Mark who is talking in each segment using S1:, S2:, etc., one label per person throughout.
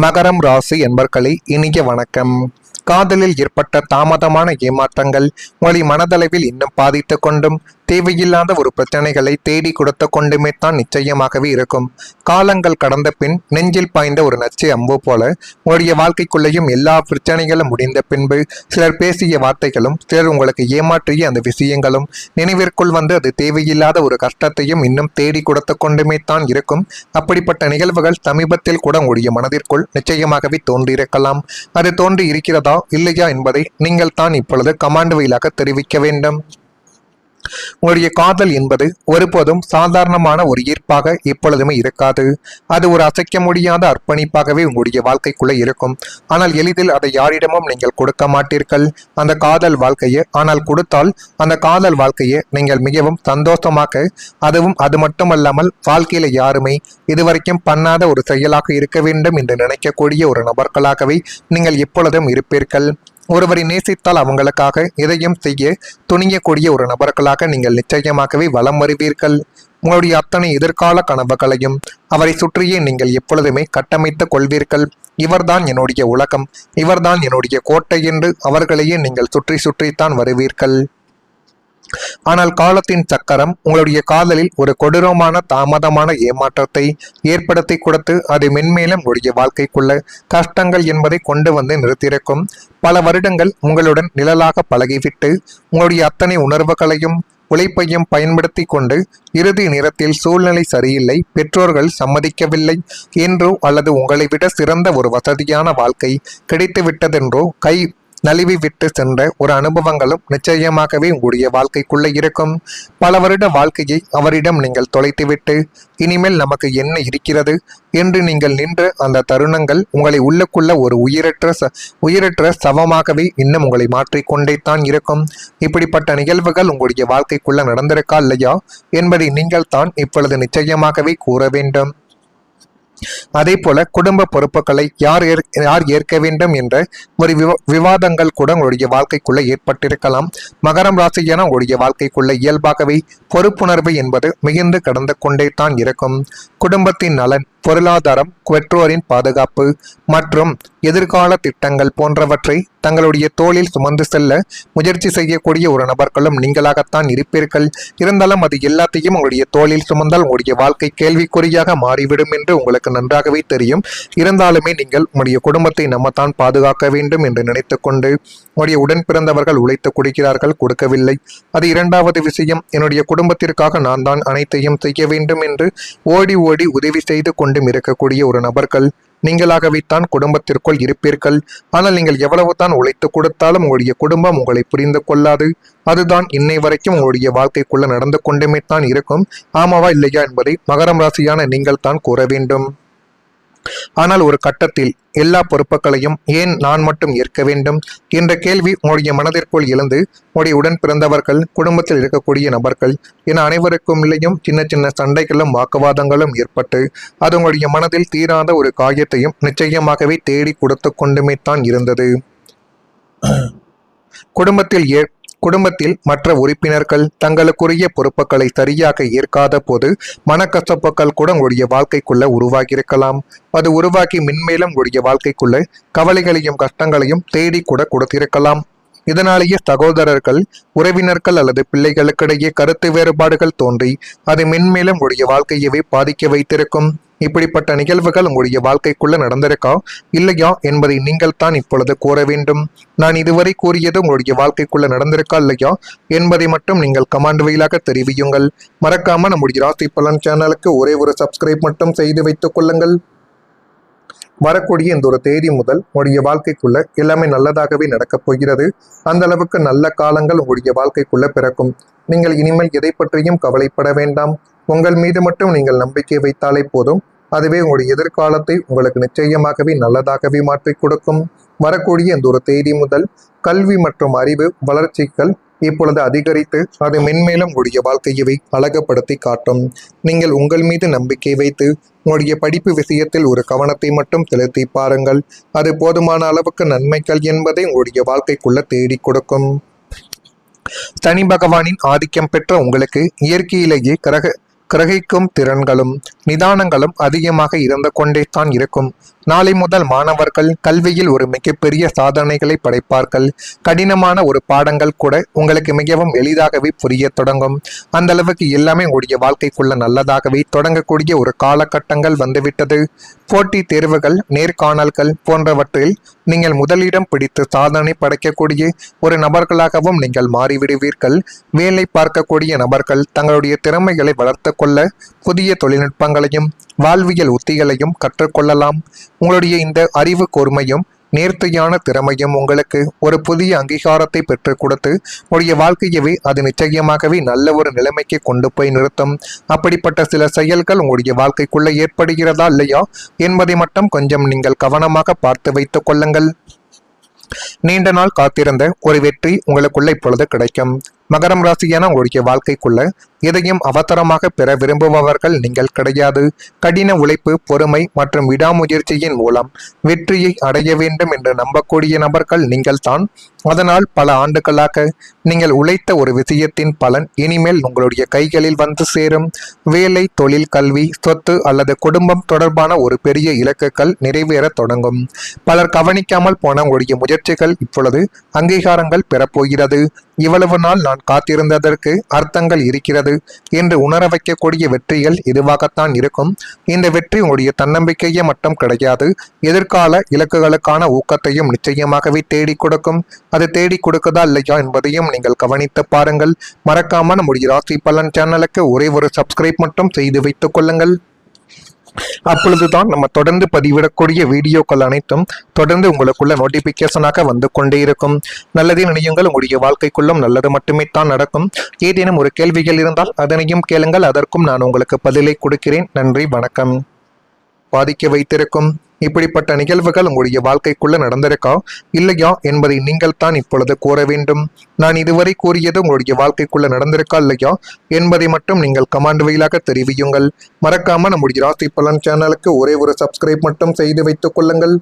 S1: மகரம் ராசி என்பர்களே இனிய வணக்கம். காதலில் ஏற்பட்ட தாமதமான ஏமாற்றங்கள் உங்களை மனதளவில் இன்னும் பாதித்து கொண்டும் தேவையில்லாத ஒரு பிரச்சனைகளை தேடி கொடுத்து கொண்டுமே தான் நிச்சயமாகவே இருக்கும். காலங்கள் கடந்த பின் நெஞ்சில் பாய்ந்த ஒரு நச்சு அம்பு போல உங்களுடைய வாழ்க்கைக்குள்ளேயும் எல்லா பிரச்சனைகளும் முடிந்த பின்பு சிலர் பேசிய வார்த்தைகளும் சிலர் உங்களுக்கு ஏமாற்றிய அந்த விஷயங்களும் நினைவிற்குள் வந்து அது தேவையில்லாத ஒரு கஷ்டத்தையும் இன்னும் தேடி கொடுத்து கொண்டுமே தான் இருக்கும். அப்படிப்பட்ட நிகழ்வுகள் சமீபத்தில் கூட உங்களுடைய மனதிற்குள் நிச்சயமாகவே தோன்றியிருக்கலாம். அது தோன்றி இருக்கிறதா இல்லையா என்பதை நீங்கள் தான் இப்பொழுது கமாண்ட் வாயிலாக தெரிவிக்க வேண்டும். உங்களுடைய காதல் என்பது ஒருபோதும் சாதாரணமான ஒரு ஈர்ப்பாக எப்பொழுதுமே இருக்காது. அது ஒரு அசைக்க முடியாத அர்ப்பணிப்பாகவே உங்களுடைய வாழ்க்கைக்குள்ளே இருக்கும். ஆனால் எளிதில் அதை யாரிடமும் நீங்கள் கொடுக்க மாட்டீர்கள் அந்த காதல் வாழ்க்கையை. ஆனால் கொடுத்தால் அந்த காதல் வாழ்க்கையை நீங்கள் மிகவும் சந்தோஷமாக, அதுவும் அது மட்டுமல்லாமல் வாழ்க்கையில யாருமே இதுவரைக்கும் பண்ணாத ஒரு செயலாக இருக்க வேண்டும் என்று நினைக்கக்கூடிய ஒரு நபர்களாகவே நீங்கள் எப்பொழுதும் இருப்பீர்கள். ஒருவரை நேசித்தால் அவங்களுக்காக எதையும் செய்ய துணியக்கூடிய ஒரு நபர்களாக நீங்கள் நிச்சயமாகவே வலம் வருவீர்கள். உங்களுடைய அத்தனை எதிர்கால கனவுகளையும் அவரை சுற்றியே நீங்கள் எப்பொழுதுமே கட்டமைத்துக் கொள்வீர்கள். இவர்தான் என்னுடைய உலகம், இவர்தான் என்னுடைய கோட்டை என்று அவர்களையே நீங்கள் சுற்றி சுற்றித்தான் வருவீர்கள். ஆனால் காலத்தின் சக்கரம் உங்களுடைய காதலில் ஒரு கொடூரமான தாமதமான ஏமாற்றத்தை ஏற்படுத்தி கொடுத்து அது மென்மேலும் உங்களுடைய வாழ்க்கைக்குள்ள கஷ்டங்கள் என்பதை கொண்டு வந்து நிறுத்தியிருக்கும். பல வருடங்கள் உங்களுடன் நிழலாக பழகிவிட்டு உங்களுடைய அத்தனை உணர்வுகளையும் உழைப்பையும் பயன்படுத்தி கொண்டு இறுதி நேரத்தில் சூழ்நிலை சரியில்லை, பெற்றோர்கள் சம்மதிக்கவில்லை என்றோ அல்லது உங்களை விட சிறந்த ஒரு வசதியான வாழ்க்கை கிடைத்து விட்டதென்றோ கை நழுவி விட்டு சென்ற ஒரு அனுபவங்களும் நிச்சயமாகவே உங்களுடைய வாழ்க்கைக்குள்ளே இருக்கும். பல வருட வாழ்க்கையை அவரிடம் நீங்கள் தொலைத்துவிட்டு இனிமேல் நமக்கு என்ன இருக்கிறது என்று நீங்கள் நின்ற அந்த தருணங்கள் உங்களை உள்ளுக்குள்ள ஒரு உயிரற்ற சவமாகவே இன்னும் உங்களை மாற்றிக்கொண்டே தான் இருக்கும். இப்படிப்பட்ட நிகழ்வுகள் உங்களுடைய வாழ்க்கைக்குள்ள நடந்திருக்கா இல்லையா என்பதை நீங்கள் தான் இப்பொழுது நிச்சயமாகவே கூற வேண்டும். அதே போல குடும்ப பொறுப்புகளை யார் ஏற்க வேண்டும் என்ற ஒரு விவாதங்கள் கூட உங்களுடைய வாழ்க்கைக்குள்ள ஏற்பட்டிருக்கலாம். மகரம் ராசியான உங்களுடைய வாழ்க்கைக்குள்ள இயல்பாகவே பொறுப்புணர்வு என்பது மிகுந்து கடந்து கொண்டே தான் இருக்கும். குடும்பத்தின் நலன், பொருளாதாரம், பெற்றோரின் பாதுகாப்பு மற்றும் எதிர்கால திட்டங்கள் போன்றவற்றை தங்களுடைய தோளில் சுமந்து செல்ல முயற்சி செய்யக்கூடிய ஒரு நபர்களும் நீங்களாகத்தான் இருப்பீர்கள். இருந்தாலும் அது எல்லாத்தையும் உங்களுடைய தோளில் சுமந்தால் உங்களுடைய வாழ்க்கை கேள்விக்குறியாக மாறிவிடும் என்று உங்களுக்கு நன்றாகவே தெரியும். இருந்தாலுமே நீங்கள் உங்களுடைய குடும்பத்தை நம்மத்தான் பாதுகாக்க வேண்டும் என்று நினைத்து கொண்டு உங்களுடைய உடன் பிறந்தவர்கள் உழைத்து கொடுக்கிறார்கள், கொடுக்கவில்லை. அது இரண்டாவது விஷயம். என்னுடைய குடும்பத்திற்காக நான் தான் அனைத்தையும் செய்ய வேண்டும் என்று ஓடி ஓடி உதவி செய்து கொண்டும் இருக்கக்கூடிய ஒரு நபர்கள் நீங்களாகவே தான் குடும்பத்திற்குள் இருப்பீர்கள். ஆனால் நீங்கள் எவ்வளவு தான் உழைத்து கொடுத்தாலும் உங்களுடைய குடும்பம் உங்களை புரிந்து கொள்ளாது. அதுதான் இன்னை வரைக்கும் உங்களுடைய வாழ்க்கைக்குள்ள நடந்து கொண்டுமே தான் இருக்கும். ஆமாவா இல்லையா என்பதை மகரம் ராசியான நீங்கள் தான் கூற வேண்டும். ஆனால் ஒரு கட்டத்தில் எல்லா பொறுப்புகளையும் ஏன் நான் மட்டும் ஏற்க வேண்டும் என்ற கேள்வி உங்களுடைய மனதிற்குள் எழுந்து உங்களுடைய உடன் பிறந்தவர்கள், குடும்பத்தில் இருக்கக்கூடிய நபர்கள் என அனைவருக்கும் இல்லையும் சின்ன சின்ன சண்டைகளும் வாக்குவாதங்களும் ஏற்பட்டு அது உங்களுடைய மனதில் தீராத ஒரு காயத்தையும் நிச்சயமாகவே தேடி கொடுத்து கொண்டுமே தான் இருந்தது. குடும்பத்தில் மற்ற உறுப்பினர்கள் தங்களுக்குரிய பொறுப்புகளை சரியாக ஏற்காத போது மனக்கசப்புகள் கூட உங்களுடைய வாழ்க்கைக்குள்ள உருவாகியிருக்கலாம். அது உருவாக்கி மென்மேலும் உங்களுடைய வாழ்க்கைக்குள்ள கவலைகளையும் கஷ்டங்களையும் தேடி கூட கொடுத்திருக்கலாம். இதனாலேயே சகோதரர்கள், உறவினர்கள் அல்லது பிள்ளைகளுக்கிடையே கருத்து வேறுபாடுகள் தோன்றி அது மென்மேலும் உங்களுடைய வாழ்க்கையவே பாதிக்க வைத்திருக்கும். இப்படிப்பட்ட நிகழ்வுகள் உங்களுடைய வாழ்க்கைக்குள்ள நடந்திருக்கா இல்லையா என்பதை நீங்கள் தான் இப்பொழுது கூற வேண்டும். நான் இதுவரை கூறியது உங்களுடைய வாழ்க்கைக்குள்ள நடந்திருக்கா இல்லையா என்பதை மட்டும் நீங்கள் கமாண்ட் வாயிலாக தெரிவியுங்கள். மறக்காம நம்முடைய ராசி பலன் சேனலுக்கு ஒரே ஒரு சப்ஸ்கிரைப் மட்டும் செய்து வைத்துக் கொள்ளுங்கள். வரக்கூடிய இந்த ஒரு தேதி முதல் உங்களுடைய வாழ்க்கைக்குள்ள எல்லாமே நல்லதாகவே நடக்கப் போகிறது. அந்த அளவுக்கு நல்ல காலங்கள் உங்களுடைய வாழ்க்கைக்குள்ள பிறக்கும். நீங்கள் இனிமேல் எதை பற்றியும் கவலைப்பட வேண்டாம். உங்கள் மீது மட்டும் நீங்கள் நம்பிக்கை வைத்தாலே போதும். அதுவே உங்களுடைய எதிர்காலத்தை உங்களுக்கு நிச்சயமாகவே நல்லதாகவே மாற்றி கொடுக்கும். வரக்கூடிய இந்த ஒரு தேதி முதல் கல்வி மற்றும் அறிவு வளர்ச்சிகள் இப்பொழுது அதிகரித்து அது மென்மேலும் உங்களுடைய வாழ்க்கையவை அழகுபடுத்தி காட்டும். நீங்கள் உங்கள் மீது நம்பிக்கை வைத்து உங்களுடைய படிப்பு விஷயத்தில் ஒரு கவனத்தை மட்டும் செலுத்தி பாருங்கள். அது போதுமான அளவுக்கு நன்மைகள் என்பதை உங்களுடைய வாழ்க்கைக்குள்ள தேடி கொடுக்கும். சனி பகவானின் ஆதிக்கம் பெற்ற உங்களுக்கு இயற்கையிலேயே கிரகிக்கும் திறன்களும் நிதானங்களும் அதிகமாக இருந்து கொண்டே தான் இருக்கும். நாளை முதல் மாணவர்கள் கல்வியில் ஒரு மிகப்பெரிய சாதனைகளை படைப்பார்கள். கடினமான ஒரு பாடங்கள் கூட உங்களுக்கு மிகவும் எளிதாகவே புரிய தொடங்கும். அந்த அளவுக்கு எல்லாமே உங்களுடைய வாழ்க்கைக்குள்ள நல்லதாகவே தொடங்கக்கூடிய ஒரு காலகட்டங்கள் வந்துவிட்டது. போட்டி தேர்வுகள், நேர்காணல்கள் போன்றவற்றில் நீங்கள் முதலிடம் பிடித்து சாதனை படைக்கக்கூடிய ஒரு நபர்களாகவும் நீங்கள் மாறிவிடுவீர்கள். வேலை பார்க்கக்கூடிய நபர்கள் தங்களுடைய திறமைகளை வளர்த்து கொள்ள புதிய தொழில்நுட்பங்களையும் வாழ்வியல் உத்திகளையும் கற்றுக்கொள்ளலாம். உங்களுடைய இந்த அறிவு கூர்மையும் நேர்த்தியான திறமையும் உங்களுக்கு ஒரு புதிய அங்கீகாரத்தை பெற்றுக் கொடுத்து உங்களுடைய வாழ்க்கையவே அது நிச்சயமாகவே நல்ல ஒரு நிலைமைக்கு கொண்டு போய் நிறுத்தும். அப்படிப்பட்ட சில செயல்கள் உங்களுடைய வாழ்க்கைக்குள்ள ஏற்படுகிறதா இல்லையா என்பதை மட்டும் கொஞ்சம் நீங்கள் கவனமாக பார்த்து வைத்துக் கொள்ளுங்கள். நீண்ட நாள் காத்திருந்த ஒரு வெற்றி உங்களுக்குள்ள இப்பொழுது கிடைக்கும். மகரம் ராசியான உங்களுடைய வாழ்க்கைக்குள்ள எதையும் அவசரமாக பெற விரும்புபவர்கள் நீங்கள் கிடையாது. கடின உழைப்பு, பொறுமை மற்றும் விடாமுயற்சியின் மூலம் வெற்றியை அடைய வேண்டும் என்று நம்பக்கூடிய நபர்கள் நீங்கள் தான். அதனால் பல ஆண்டுகளாக நீங்கள் உழைத்த ஒரு விஷயத்தின் பலன் இனிமேல் உங்களுடைய கைகளில் வந்து சேரும். வேலை, தொழில், கல்வி, சொத்து அல்லது குடும்பம் தொடர்பான ஒரு பெரிய இலக்குகள் நிறைவேற தொடங்கும். பலர் கவனிக்காமல் போன உங்களுடைய முயற்சிகள் இப்பொழுது அங்கீகாரங்கள் பெறப்போகிறது. இவ்வளவு நாள் நான் காத்திருந்ததற்கு அர்த்தங்கள் இருக்கிறது என்று உணர வைக்கக்கூடிய வெற்றிகள் இதுவாகத்தான் இருக்கும். இந்த வெற்றி உங்களுடைய தன்னம்பிக்கையை மட்டும் கிடையாது, எதிர்கால இலக்குகளுக்கான ஊக்கத்தையும் நிச்சயமாகவே தேடி கொடுக்கும். அது தேடி கொடுக்குதா இல்லையா என்பதையும் நீங்கள் கவனித்து பாருங்கள். மறக்காம நம்முடைய ராசி பலன் சேனலுக்கு ஒரே ஒரு சப்ஸ்கிரைப் மட்டும் செய்து வைத்துக் கொள்ளுங்கள். அப்பொழுதுதான் நம்ம தொடர்ந்து பதிவிடக்கூடிய வீடியோக்கள் அனைத்தும் தொடர்ந்து உங்களுக்குள்ள நோட்டிபிகேஷனாக வந்து கொண்டே இருக்கும். நல்லதே நினையுங்கள், உங்களுடைய வாழ்க்கைக்குள்ளும் நல்லது மட்டுமே தான் நடக்கும். ஏதேனும் ஒரு கேள்விகள் இருந்தால் அதனையும் கேளுங்கள், அதற்கும் நான் உங்களுக்கு பதிலை கொடுக்கிறேன். நன்றி, வணக்கம். பாதிக்க வைத்திருக்கும் இப்படிப்பட்ட நிகழ்வுகள் உங்களுடைய வாழ்க்கைக்குள்ள நடந்திருக்கா இல்லையா என்பதை நீங்கள் தான் இப்பொழுது கூற வேண்டும். நான் இதுவரை கூறியது உங்களுடைய வாழ்க்கைக்குள்ள நடந்திருக்கா இல்லையா என்பதை மட்டும் நீங்கள் கமெண்ட் வழியாக தெரிவியுங்கள். மறக்காம நம்முடைய ராசி பலன் சேனலுக்கு ஒரே ஒரு சப்ஸ்கிரைப் மட்டும் செய்து வைத்துக் கொள்ளுங்கள்.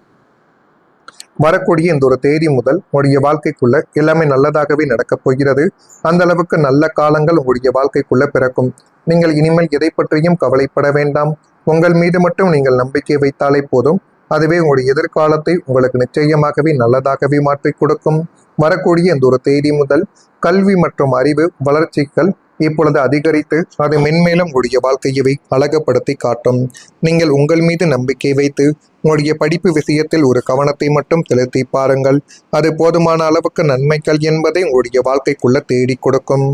S1: வரக்கூடிய இந்த ஒரு தேதி முதல் உங்களுடைய வாழ்க்கைக்குள்ள எல்லாமே நல்லதாகவே நடக்கப் போகிறது. அந்த அளவுக்கு நல்ல காலங்கள் உங்களுடைய வாழ்க்கைக்குள்ள பிறக்கும். நீங்கள் இனிமேல் எதை பற்றியும் கவலைப்பட வேண்டாம். உங்கள் மீது மட்டும் நீங்கள் நம்பிக்கை வைத்தாலே போதும். அதுவே உங்களுடைய எதிர்காலத்தை உங்களுக்கு நிச்சயமாகவே நல்லதாகவே மாற்றி கொடுக்கும். வரக்கூடிய இந்த ஒரு தேதி முதல் கல்வி மற்றும் அறிவு வளர்ச்சிகள் இப்பொழுது அதிகரித்து அது மென்மேலும் உங்களுடைய வாழ்க்கையவை அழகுபடுத்தி காட்டும். நீங்கள் உங்கள் மீது நம்பிக்கை வைத்து உங்களுடைய படிப்பு விஷயத்தில் ஒரு கவனத்தை மட்டும் செலுத்தி பாருங்கள். அது போதுமான அளவுக்கு நன்மைகள் என்பதை உங்களுடைய வாழ்க்கைக்குள்ள தேடி கொடுக்கும்.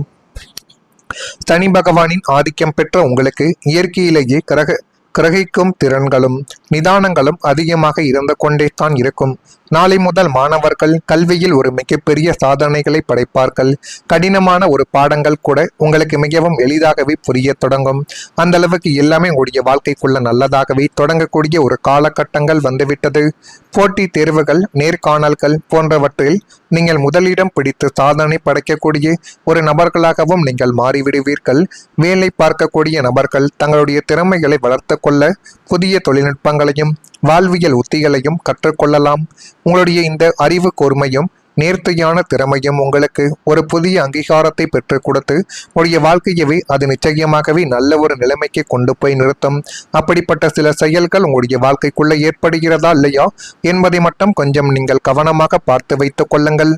S1: சனி பகவானின் ஆதிக்கம் பெற்ற உங்களுக்கு இயற்கையிலேயே கிரகிக்கும் திறன்களும் நிதானங்களும் அதிகமாக இருந்து கொண்டே தான் இருக்கும். நாளை முதல் மாணவர்கள் கல்வியில் ஒரு மிகப்பெரிய சாதனைகளை படைப்பார்கள். கடினமான ஒரு பாடங்கள் கூட உங்களுக்கு மிகவும் எளிதாகவே புரிய தொடங்கும். அந்த அளவுக்கு எல்லாமே உங்களுடைய வாழ்க்கைக்குள்ள நல்லதாகவே தொடங்கக்கூடிய ஒரு காலகட்டங்கள் வந்துவிட்டது. போட்டி தேர்வுகள், நேர்காணல்கள் போன்றவற்றில் நீங்கள் முதலிடம் பிடித்து சாதனை படைக்கக்கூடிய ஒரு நபர்களாகவும் நீங்கள் மாறிவிடுவீர்கள். வேலை பார்க்கக்கூடிய நபர்கள் தங்களுடைய திறமைகளை வளர்த்து கொள்ள புதிய தொழில்நுட்பங்களையும் வாழ்வியல் உத்திகளையும் கற்றுக்கொள்ளலாம். உங்களுடைய இந்த அறிவு கூர்மையும் நேர்த்தியான திறமையும் உங்களுக்கு ஒரு புதிய அங்கீகாரத்தை பெற்றுக் கொடுத்து உங்களுடைய வாழ்க்கையவே அது நிச்சயமாகவே நல்ல ஒரு நிலைமைக்கு கொண்டு போய் நிறுத்தும். அப்படிப்பட்ட சில செயல்கள் உங்களுடைய வாழ்க்கைக்குள்ள ஏற்படுகிறதா இல்லையா என்பதை மட்டும் கொஞ்சம் நீங்கள் கவனமாக பார்த்து வைத்துக் கொள்ளுங்கள்.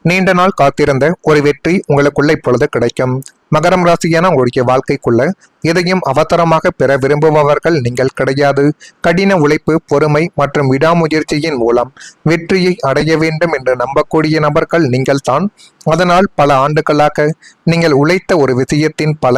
S1: நீண்ட நாள் காத்திருந்த ஒரு வெற்றி உங்களுக்குள்ள இப்பொழுது கிடைக்கும். மகரம் ராசியான உங்களுடைய வாழ்க்கைக்குள்ள எதையும் அவசரமாக பெற விரும்புபவர்கள் நீங்கள் கிடையாது. கடின உழைப்பு, பொறுமை மற்றும் விடாமுயற்சியின் மூலம் வெற்றியை அடைய வேண்டும் என்று நம்பக்கூடிய நபர்கள் நீங்கள் தான். அதனால் பல ஆண்டுகளாக நீங்கள் உழைத்த ஒரு விஷயத்தின் பலன்